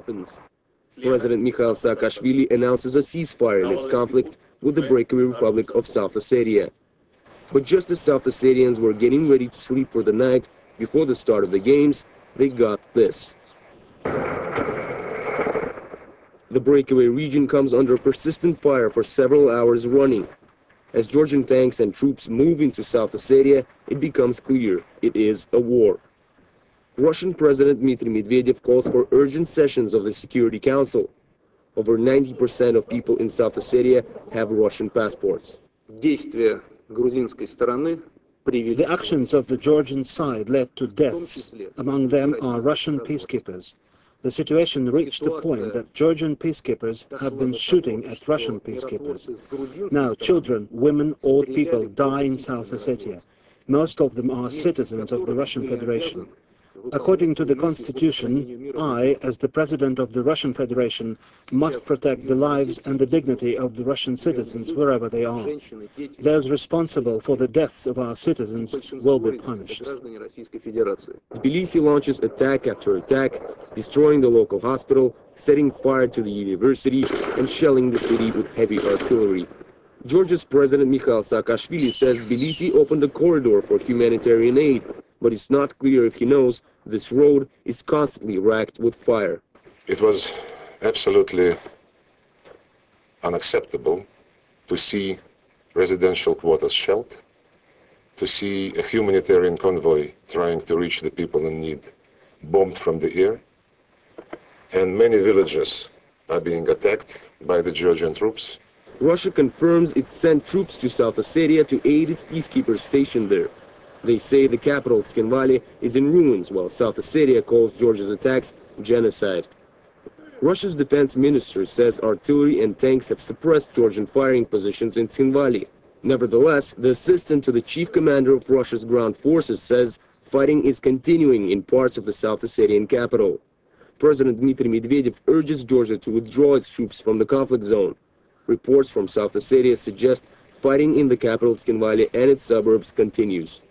weapons. President Mikhail Saakashvili announces a ceasefire in its conflict with the breakaway Republic of South Ossetia. But just as South Ossetians were getting ready to sleep for the night before the start of the games, they got this. The breakaway region comes under persistent fire for several hours running. As Georgian tanks and troops move into South Ossetia, it becomes clear it is a war. Russian President Dmitry Medvedev calls for urgent sessions of the Security Council. Over 90% of people in South Ossetia have Russian passports. The actions of the Georgian side led to deaths. Among them are Russian peacekeepers. The situation reached the point that Georgian peacekeepers have been shooting at Russian peacekeepers. Now children, women, old people die in South Ossetia. Most of them are citizens of the Russian Federation. According to the Constitution, I, as the President of the Russian Federation, must protect the lives and the dignity of the Russian citizens wherever they are. Those responsible for the deaths of our citizens will be punished. Tbilisi launches attack after attack, destroying the local hospital, setting fire to the university, and shelling the city with heavy artillery. Georgia's President Mikhail Saakashvili says Tbilisi opened a corridor for humanitarian aid, but it's not clear if he knows this road is constantly racked with fire. It was absolutely unacceptable to see residential quarters shelled, to see a humanitarian convoy trying to reach the people in need bombed from the air, and many villages are being attacked by the Georgian troops. Russia confirms it sent troops to South Ossetia to aid its peacekeepers stationed there. They say the capital, Tskhinvali, is in ruins, while South Ossetia calls Georgia's attacks genocide. Russia's defense minister says artillery and tanks have suppressed Georgian firing positions in Tskhinvali. Nevertheless, the assistant to the chief commander of Russia's ground forces says fighting is continuing in parts of the South Ossetian capital. President Dmitry Medvedev urges Georgia to withdraw its troops from the conflict zone. Reports from South Ossetia suggest fighting in the capital Tskhinvali and its suburbs continues.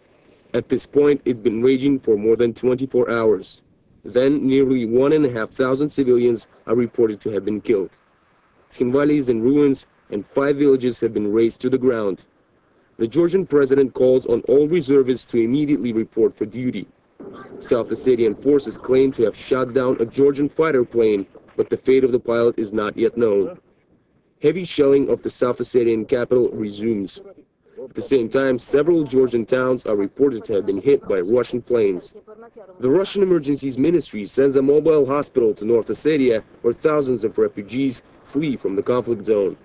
At this point, it's been raging for more than 24 hours. Then, nearly 1,500 civilians are reported to have been killed. Tskhinvali is in ruins, and 5 villages have been razed to the ground. The Georgian president calls on all reservists to immediately report for duty. South Ossetian forces claim to have shot down a Georgian fighter plane, but the fate of the pilot is not yet known. Heavy shelling of the South Ossetian capital resumes. At the same time, several Georgian towns are reported to have been hit by Russian planes. The Russian Emergencies Ministry sends a mobile hospital to North Ossetia, where thousands of refugees flee from the conflict zone.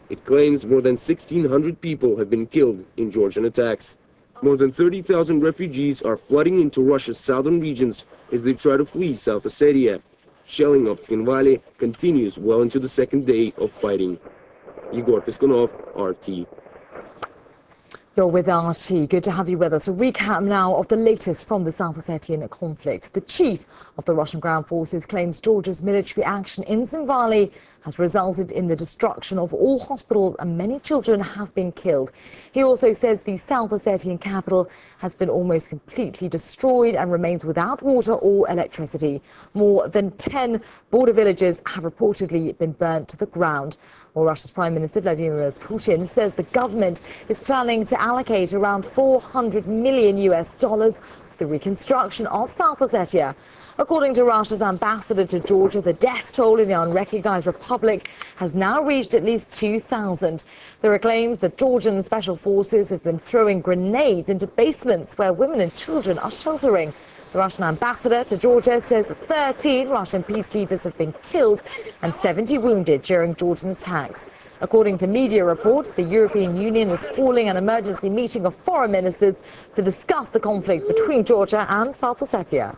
It claims more than 1,600 people have been killed in Georgian attacks. More than 30,000 refugees are flooding into Russia's southern regions as they try to flee South Ossetia. Shelling of Tskhinvali continues well into the second day of fighting. Igor Piskunov, RT. You're with RT. Good to have you with us. A recap now of the latest from the South Ossetian conflict. The chief of the Russian ground forces claims Georgia's military action in Tskhinvali has resulted in the destruction of all hospitals and many children have been killed. He also says the South Ossetian capital has been almost completely destroyed and remains without water or electricity. More than 10 border villages have reportedly been burnt to the ground. Well, Russia's Prime Minister Vladimir Putin says the government is planning to allocate around $400 million for the reconstruction of South Ossetia. According to Russia's ambassador to Georgia, the death toll in the unrecognized republic has now reached at least 2,000. There are claims that Georgian special forces have been throwing grenades into basements where women and children are sheltering. The Russian ambassador to Georgia says 13 Russian peacekeepers have been killed and 70 wounded during Georgian attacks. According to media reports, the European Union is calling an emergency meeting of foreign ministers to discuss the conflict between Georgia and South Ossetia.